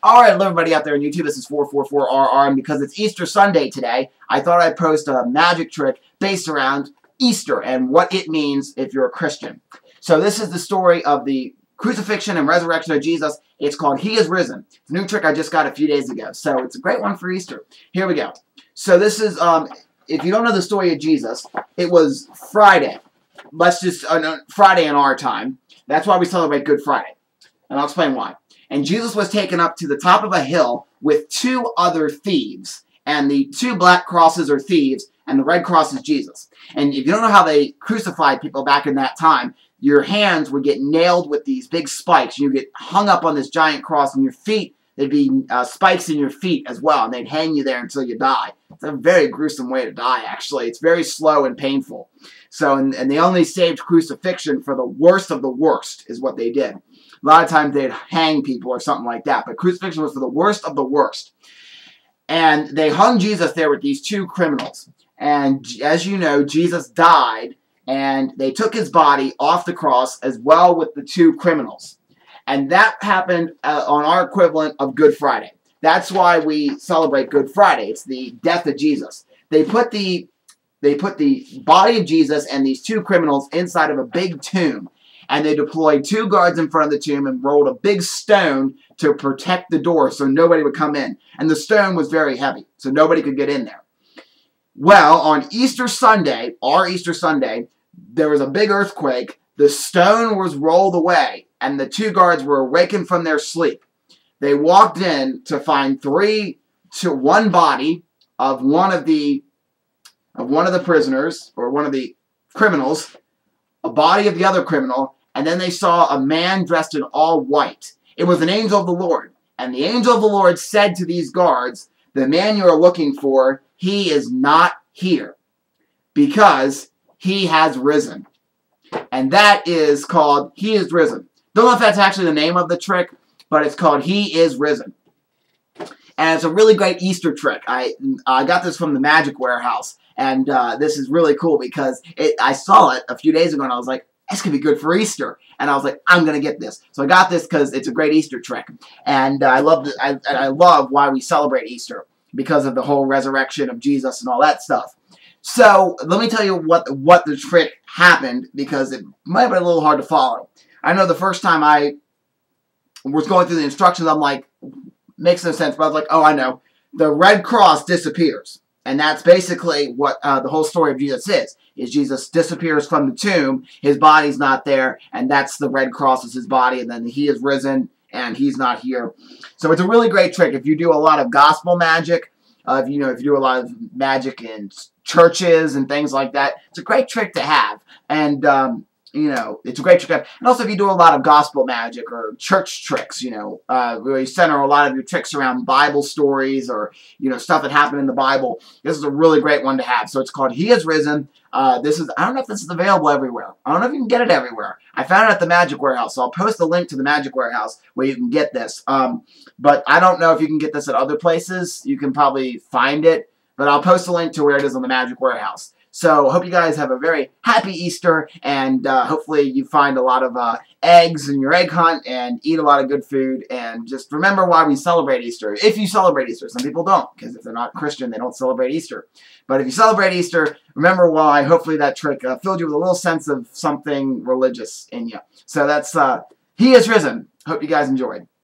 Alright, hello everybody out there on YouTube, this is 444RR, and because it's Easter Sunday today, I thought I'd post a magic trick based around Easter and what it means if you're a Christian. So this is the story of the crucifixion and resurrection of Jesus. It's called He is Risen. It's a new trick I just got a few days ago, so it's a great one for Easter. Here we go. So this is, if you don't know the story of Jesus, it was Friday. Friday in our time. That's why we celebrate Good Friday. And I'll explain why. And Jesus was taken up to the top of a hill with two other thieves. And the two black crosses are thieves, and the red cross is Jesus. And if you don't know how they crucified people back in that time, your hands would get nailed with these big spikes. You get hung up on this giant cross, and your feet, there'd be spikes in your feet as well, and they'd hang you there until you die. It's a very gruesome way to die, actually. It's very slow and painful. So, and they only saved crucifixion for the worst of the worst, is what they did. A lot of times they'd hang people or something like that, but crucifixion was for the worst of the worst. And they hung Jesus there with these two criminals. And as you know, Jesus died, and they took his body off the cross as well with the two criminals. And that happened on our equivalent of Good Friday. That's why we celebrate Good Friday. It's the death of Jesus. They put the body of Jesus and these two criminals inside of a big tomb. And they deployed two guards in front of the tomb and rolled a big stone to protect the door so nobody would come in. And the stone was very heavy, so nobody could get in there. Well, on Easter Sunday, our Easter Sunday, there was a big earthquake. The stone was rolled away, and the two guards were awakened from their sleep. They walked in to find one body of one of the prisoners, or one of the criminals, a body of the other criminal, and then they saw a man dressed in all white. It was an angel of the Lord. And the angel of the Lord said to these guards, the man you are looking for, he is not here, because he has risen. And that is called He is Risen. Don't know if that's actually the name of the trick, but it's called He is Risen. And it's a really great Easter trick. I got this from the Magic Warehouse. And this is really cool because I saw it a few days ago and I was like, this could be good for Easter. And I was like, I'm going to get this. So I got this because it's a great Easter trick. And I love why we celebrate Easter, because of the whole resurrection of Jesus and all that stuff. So let me tell you what the trick happened, because it might have been a little hard to follow. I know the first time I was going through the instructions, I'm like, makes no sense. But I was like, oh, I know. The red cross disappears. And that's basically what the whole story of Jesus is Jesus disappears from the tomb, his body's not there, and that's the red cross is his body, and then he is risen, and he's not here. So it's a really great trick. If you do a lot of gospel magic, if you do a lot of magic in churches and things like that, it's a great trick to have. And it's a great trick to have. And also if you do a lot of gospel magic or church tricks, where you center a lot of your tricks around Bible stories or, stuff that happened in the Bible, this is a really great one to have. So it's called He is Risen. I don't know if this is available everywhere. I don't know if you can get it everywhere. I found it at the Magic Warehouse, so I'll post a link to the Magic Warehouse where you can get this. But I don't know if you can get this at other places. You can probably find it, but I'll post a link to where it is on the Magic Warehouse. So, hope you guys have a very happy Easter, and hopefully you find a lot of eggs in your egg hunt and eat a lot of good food, and just remember why we celebrate Easter. If you celebrate Easter. Some people don't, because if they're not Christian, they don't celebrate Easter. But if you celebrate Easter, remember why. Hopefully that trick filled you with a little sense of something religious in you. So that's He is Risen. Hope you guys enjoyed.